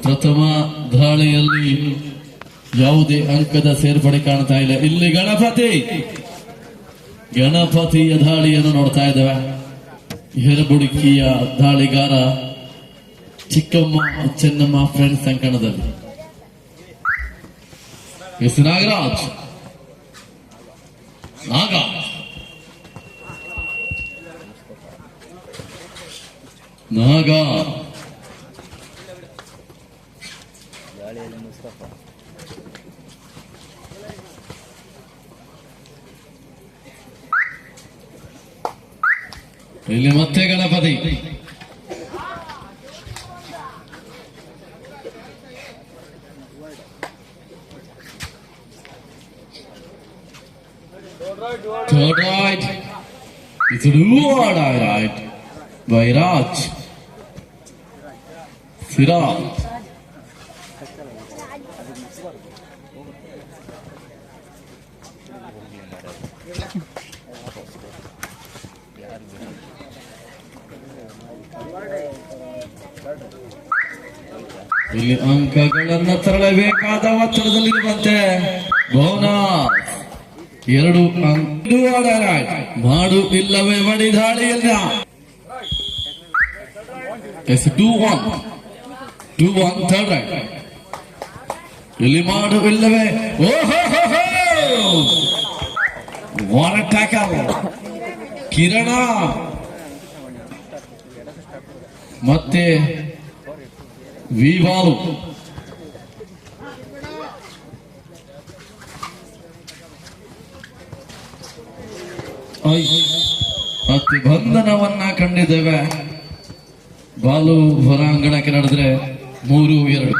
ಪ್ರಥಮ ದಾಳಿಯಲ್ಲಿ ಯಾವುದೇ ಅಂಕದ ಸೇರ್ಪಡೆ ಕಾಣ್ತಾ ಇಲ್ಲ. ಇಲ್ಲಿ ಗಣಪತಿಯ ದಾಳಿಯನ್ನು ನೋಡ್ತಾ ಇದ್ದೇವೆ. ಹೆರಬುಡುಕಿಯ ದಾಳಿಗಾರ ಚಿಕ್ಕಮ್ಮ ಚೆನ್ನಮ್ಮ ಫ್ರೆಂಡ್ಸ್ ಅಂಕಣದಲ್ಲಿ ನಾಗರಾಜ್ ನಾಗ ಇಲ್ಲಿ ಮತ್ತೆ Ganapati. Third right. It's a reward right by Raj. Siraj. ಇಲ್ಲಿ ಅಂಕಗಳನ್ನು ತರಲೇಬೇಕಾದ ಒತ್ತಡದಲ್ಲಿರುವಂತೆ ಬೋನಸ್ 2 ಮಾಡು ಇಲ್ಲವೇ ಮಡಿ ದಾಳಿಯಲ್ಲ. 2-1 ಥರ್ಡ್ ರೈಟ್. ಇಲ್ಲಿ ಮಾಡು ಇಲ್ಲವೇ ಕಿರಣ ಮತ್ತೆ ವಿವಾಲು. ಅತಿ ಬಂಧನವನ್ನ ಕಂಡಿದ್ದೇವೆ. ಬಾಲು ಹೊರಾಂಗಣಕ್ಕೆ ನಡೆದ್ರೆ 3-2.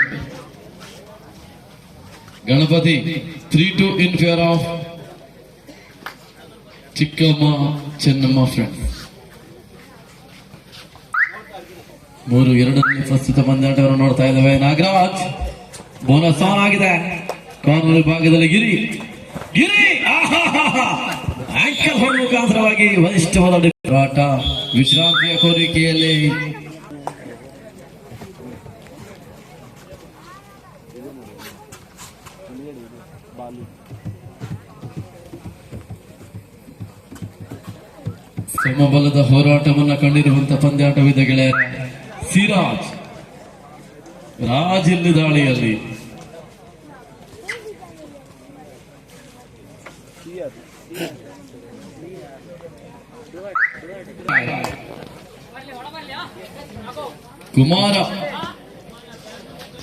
ಗಣಪತಿ 3-2 ಇನ್ ಫೇವರ್ ಆಫ್ ಚಿಕ್ಕಮ್ಮ ಚೆನ್ನಮ್ಮ ಫ್ರೆಂಡ್ಸ್. 3-2 ಪ್ರಸ್ತುತ ಪಂದ್ಯಾಟವನ್ನು ನೋಡ್ತಾ ಇದ್ದೇವೆ. ನಾಗರಾಜ್ ಬೋನಸ್ ಆನ್ ಆಗಿದೆ. ಕಾನೂನು ಭಾಗದಲ್ಲಿ ಗಿರಿ ಆಂಕಲ್ ಹೊರ ಮುಖಾಂತರವಾಗಿ ವರಿಷ್ಠವಾದ ಹೋರಾಟ ವಿಶ್ರಾಂತಿಯ ಕೋರಿಕೆಯಲ್ಲಿ ಸಮಬಲದ ಹೋರಾಟವನ್ನು ಕಂಡಿರುವಂತಹ ಪಂದ್ಯಾಟವಿದೆ ಗೆಳೆಯ. ಸಿರಾಜ್ ಇಲ್ಲಿ ದಾಳಿಯಲ್ಲಿ ಕುಮಾರ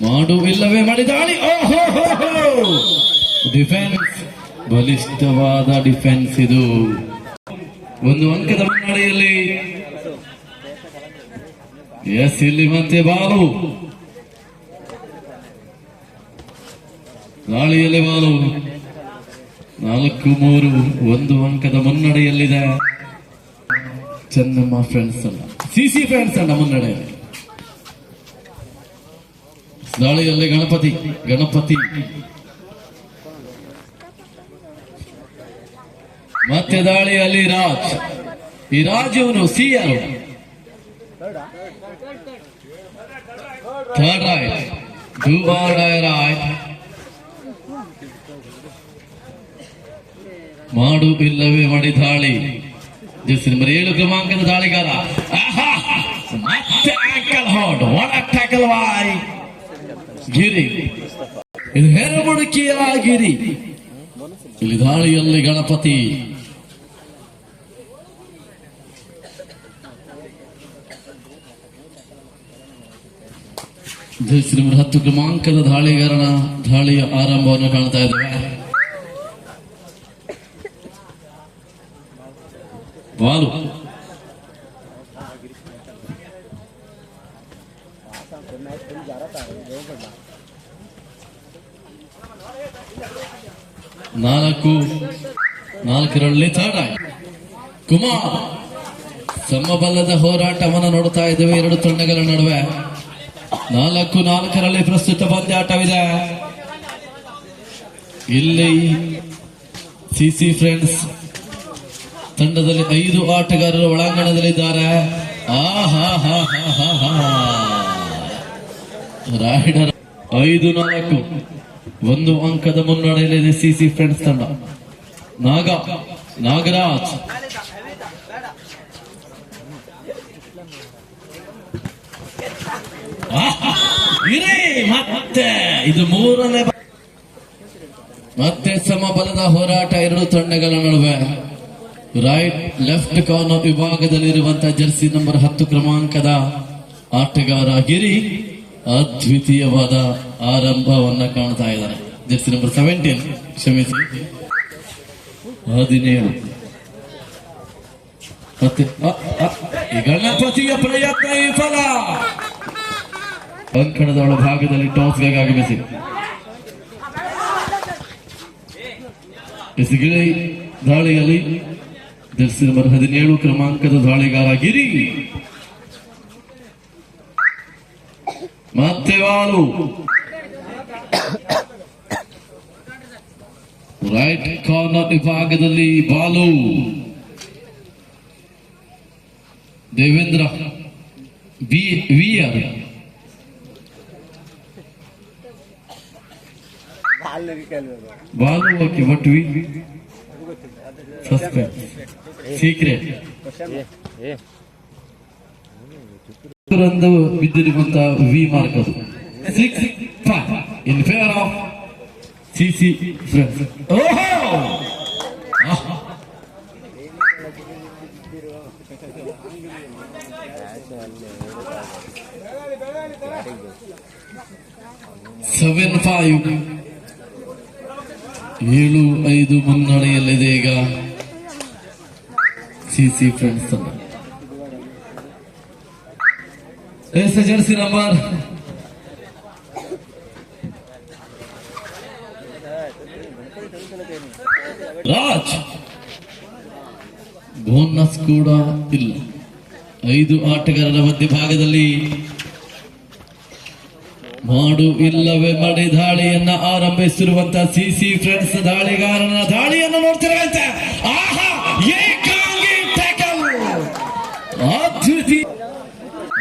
ಮಾಡು ಇಲ್ಲವೇ ಮಾಡಿ ದಾಳಿ. ಡಿಫೆನ್ಸ್ ಬಲಿಷ್ಠವಾದ ಡಿಫೆನ್ಸ್ ಇದು. 1 ಅಂಕದ ಮುನ್ನಡೆಯಲ್ಲಿ. ಇಲ್ಲಿ ಮತ್ತೆ ಬಾಲು ದಾಳಿಯಲ್ಲಿ ಬಾಲು 4-3 1 ಅಂಕದ ಮುನ್ನಡೆಯಲ್ಲಿದೆ. ಚೆನ್ನಮ್ಮ ಫ್ರೆಂಡ್ಸ್ ಅಲ್ಲ, ಸಿಸಿ ಫ್ರೆಂಡ್ಸ್ ಅಲ್ಲ ಮುನ್ನಡೆಯಲ್ಲಿ. ದಾಳಿಯಲ್ಲಿ ಗಣಪತಿ ಮತ್ತೆ ದಾಳಿಯಲ್ಲಿ ರಾಜ್. ಈ ರಾಜ್ ಇವನು ಸಿಆರ್. Third right. ರೈಟ್. ಮಾಡು ಇಲ್ಲವೇ ಮಾಡಿ ದಾಳಿ. ನಂಬರ್ 7 ಕ್ರಮಾಂಕದ ದಾಳಿಗಾರ ಮತ್ತೆ ankle hold. What a tackle by Giri. ಇದು ಹೆರಬುಡುಕಿಯ ಗಿರಿ. ಇಲ್ಲಿ ದಾಳಿಯಲ್ಲಿ ಗಣಪತಿ. ನಂಬರ್ 10 ಕ್ರಮಾಂಕದ ದಾಳಿಗಾರನ ದಾಳಿಯ ಆರಂಭವನ್ನು ಕಾಣ್ತಾ ಇದ್ದೇವೆ. ಬಾಲು ನಾಲ್ಕರಲ್ಲಿ ಥರ್ಡ್ ಆಯ್ತು. ಕುಮಾರ್ ಸಮಬಲದ ಹೋರಾಟವನ್ನು ನೋಡ್ತಾ ಇದ್ದೇವೆ 2 ತಂಡಗಳ ನಡುವೆ. 4-4ರಲ್ಲಿ ಪ್ರಸ್ತುತ ಪಂದ್ಯಾಟವಿದೆ. ಇಲ್ಲಿ ಸಿಸಿ ಫ್ರೆಂಡ್ಸ್ ತಂಡದಲ್ಲಿ 5 ಆಟಗಾರರು ಒಳಾಂಗಣದಲ್ಲಿದ್ದಾರೆ. ರೈಡರ್ 5-4 ಒಂದು ಅಂಕದ ಮುನ್ನಡೆಯಲ್ಲಿದೆ ಸಿಸಿ ಫ್ರೆಂಡ್ಸ್ ತಂಡ. ನಾಗರಾಜ್ ಮತ್ತೆ ಇದು ಮೂರನೇ ಮತ್ತೆ ಸಮಬಲದ ಹೋರಾಟ ಎರಡು ತಂಡಗಳ ನಡುವೆ. ರೈಟ್ ಲೆಫ್ಟ್ ಕಾರ್ನರ್ ವಿಭಾಗದಲ್ಲಿರುವಂತಹ ಜರ್ಸಿ ನಂಬರ್ 10 ಕ್ರಮಾಂಕದ ಆಟಗಾರ ಗಿರಿ ಅದ್ವಿತೀಯವಾದ ಆರಂಭವನ್ನ ಕಾಣ್ತಾ ಇದ್ದಾನೆ. ಜರ್ಸಿ ನಂಬರ್ 17 ಕ್ಷಮಿಸಿ 17 ಮತ್ತೆ ಗಣಪತಿಯ ಪ್ರಯತ್ನ ವಿಫಲ. ಅಂಕಣದ ಒಳಭಾಗದಲ್ಲಿ ಟಾಸ್ಗಾಗಿ ಆಗಮಿಸಿ ಎಸಗಿಳಿ ದಾಳಿಯಲ್ಲಿ ಜರ್ಸಿ ನಂಬರ್ 17 ಕ್ರಮಾಂಕದ ದಾಳಿಗಾರ ಗಿರಿ ಮತ್ತೆ ಬಾಲು. ರೈಟ್ ಕಾರ್ನರ್ ವಿಭಾಗದಲ್ಲಿ Balu. Devendra V R Balu. Okay but suspense secret ಬಿದ್ದಿರುವಂತ ವಿ ಮಾರ್ಕ್ ಅದು 6-5 in favour of C C friends. ಓಹೋ 7-5 7-5 ಮುನ್ನಡೆಯಲ್ಲಿದೆ ಈಗ ಸಿಸಿ ಫ್ರೆಂಡ್ಸ್ ತಂಡ. ಜರ್ಸಿ ನಂಬರ್ ರಾಜ್ ಬೋನಸ್ ಕೂಡ ಇಲ್ಲ. 5 ಆಟಗಾರರ ಮಧ್ಯಭಾಗದಲ್ಲಿ ಮಾಡು ಇಲ್ಲವೇ ಮಡಿ ದಾಳಿಯನ್ನ ಆರಂಭಿಸಿರುವಂತಹ ಸಿಸಿ ಫ್ರೆಂಡ್ಸ್ ದಾಳಿಗಾರನ ದಾಳಿಯನ್ನು ನೋಡ್ತಿರುವಂತೆ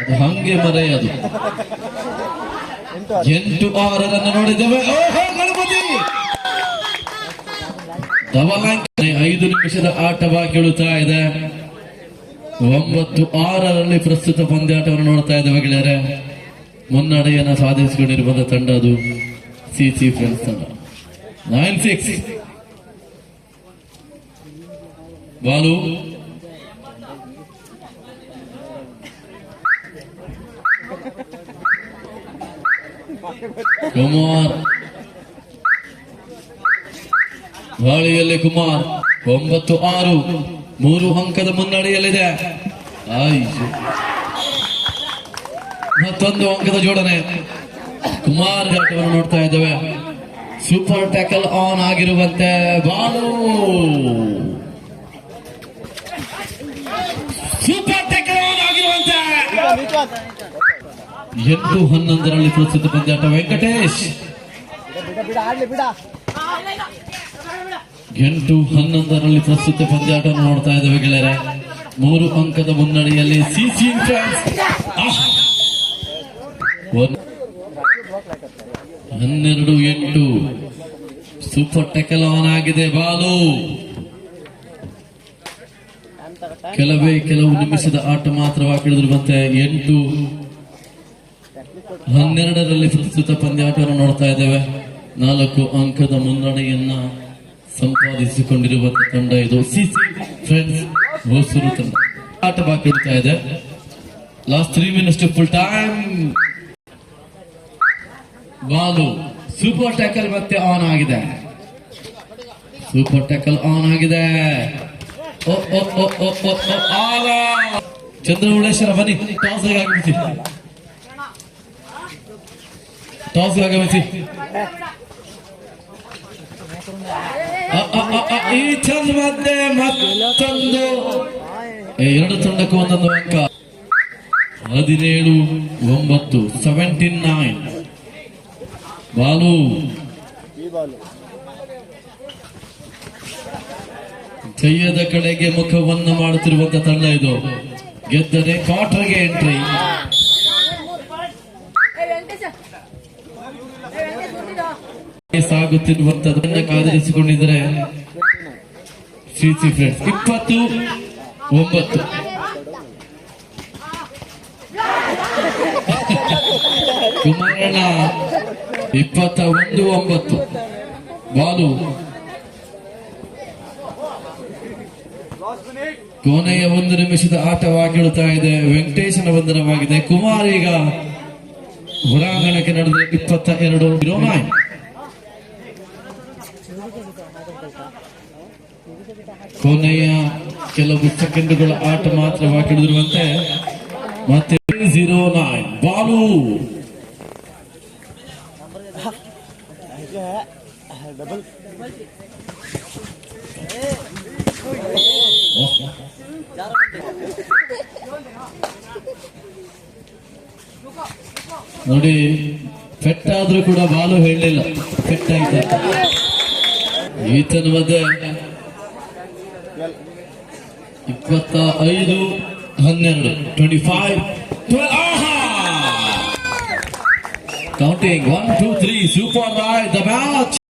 ಅದು ಹಂಗೆ ಮರೆಯದು. 8-6 ನೋಡಿದ್ದೇವೆ. ಓಹೋ ಗಣಪತಿ ಡಬಲ್ ಅಂಕ. 5 ನಿಮಿಷದ ಆಟವಾಗಿ ಇಳುತ್ತಾ ಇದೆ. 9-6 ಪ್ರಸ್ತುತ ಪಂದ್ಯಾಟವನ್ನು ನೋಡ್ತಾ ಇದ್ದೇವೆ ಗೆಳೆಯರೆ. ಮುನ್ನಡೆಯನ್ನು ಸಾಧಿಸಿಕೊಂಡಿರುವಂತಹ ತಂಡ ಅದು ಸಿಸಿ ಫ್ರೆಂಡ್ಸ್ ತಂಡ. 9-6 ಬಾಲು. ಕುಮಾರ್ ಗಾಳಿಯಲ್ಲಿ ಕುಮಾರ್ 9-6 3 ಅಂಕದ ಮುನ್ನಡೆಯಲ್ಲಿದೆ. ಮತ್ತೊಂದು ಅಂಕದ ಜೋಡಣೆ. ಕುಮಾರ್ ಆಟವನ್ನು ನೋಡ್ತಾ ಇದ್ದೇವೆ. ಸೂಪರ್ ಟ್ಯಾಕಲ್ ಆನ್ ಆಗಿರುವಂತೆ ಬಾಲು. ಸೂಪರ್ ಟ್ಯಾಕಲ್ ಆನ್ ಆಗಿರುವಂತೆ 8-11 ಪ್ರಸ್ತುತ ಪಂದ್ಯಾಟ. ವೆಂಕಟೇಶ್ 8-11 ಪ್ರಸ್ತುತ ಪಂದ್ಯಾಟವನ್ನು ನೋಡ್ತಾ ಇದ್ದೇವೆ ಗೆಳೆಯರೆ. 3 ಅಂಕದ ಮುನ್ನಡೆಯಲ್ಲಿ C C friends. 12-8 super tackle on ಆಗಿದೆ ಬಾಲು. ಕೆಲವು ನಿಮಿಷದ ಆಟ ಮಾತ್ರವಾಗಿ ಹಿಡಿದಿರುವಂತೆ 8-12 ಪ್ರಸ್ತುತ ಪಂದ್ಯಾಟವನ್ನು ನೋಡ್ತಾ ಇದ್ದೇವೆ. 4 ಅಂಕದ ಮುನ್ನಡೆಯನ್ನ ಸಂಪಾದಿಸಿಕೊಂಡಿರುವಂತಹ ತಂಡ ಇದು ಸಿಸಿ ಫ್ರೆಂಡ್ಸ್ ಹೊಸೂರು ತಂಡ. ಆಟ ಬಾಕಿ ಇಡ್ತಾ ಇದೆ. Last 3 minutes full time. Balu. Super tackle ಮತ್ತೆ ಆನ್ ಆಗಿದೆ. ಸೂಪರ್ ಟ್ಯಾಕಲ್ ಆನ್ ಆಗಿದೆ. ಚಂದ್ರಮೌಳೇಶ್ವರ ಬನ್ನಿ ಟಾಸ್ಗೆ ಆಗಮಿಸಿ. ಈ ಚಂದ್ರ ಮಧ್ಯೆ ಮತ್ತೊಂದು 2 ತಂಡಕ್ಕೂ ಒಂದೊಂದು ಅಂಕ. 17-9 17-9 ಬಾಲು. ಜಯದ ಕಡೆಗೆ ಮುಖವನ್ನು ಮಾಡುತ್ತಿರುವಂತಹ ತಂಡ ಇದು. ಗೆದ್ದರೆ ಕ್ವಾರ್ಟರ್ಗೆ ಎಂಟ್ರಿ. ಸಾಗುತ್ತಿರುವಂತದನ್ನ ಕಾದರಿಸಿಕೊಂಡಿದ್ದಾರೆ ಸಿಸಿ ಫ್ರೆಂಡ್ಸ್ 20-9 ಕುಮಾರಣ್ಣ 21-9 ಬಾಲು ಕೊನೆಯ 1 ನಿಮಿಷದ ಆಟವಾಗಿರುತ್ತಾ ಇದೆ. ವೆಂಕಟೇಶನ ಬಂಧನವಾಗಿದೆ. ಕುಮಾರ್ ಈಗ ಹೊರಾಂಗಣಕ್ಕೆ ನಡೆದ 22-09. ಕೊನೆಯ ಕೆಲವು ಸೆಕೆಂಡುಗಳ ಆಟ ಮಾತ್ರವಾಗಿ ಹಿಡಿದಿರುವಂತೆ ಮತ್ತೆ 09 ಬಾಲು ನೋಡಿ, ಪೆಟ್ಟಾದ್ರೂ ಕೂಡ ಬಾಲು ಹೇಳಲಿಲ್ಲ ಪೆಟ್ಟಾಯ್ತು. ಈತನ ಮಧ್ಯೆ 25-12 counting 1, 2, 3 super light the match.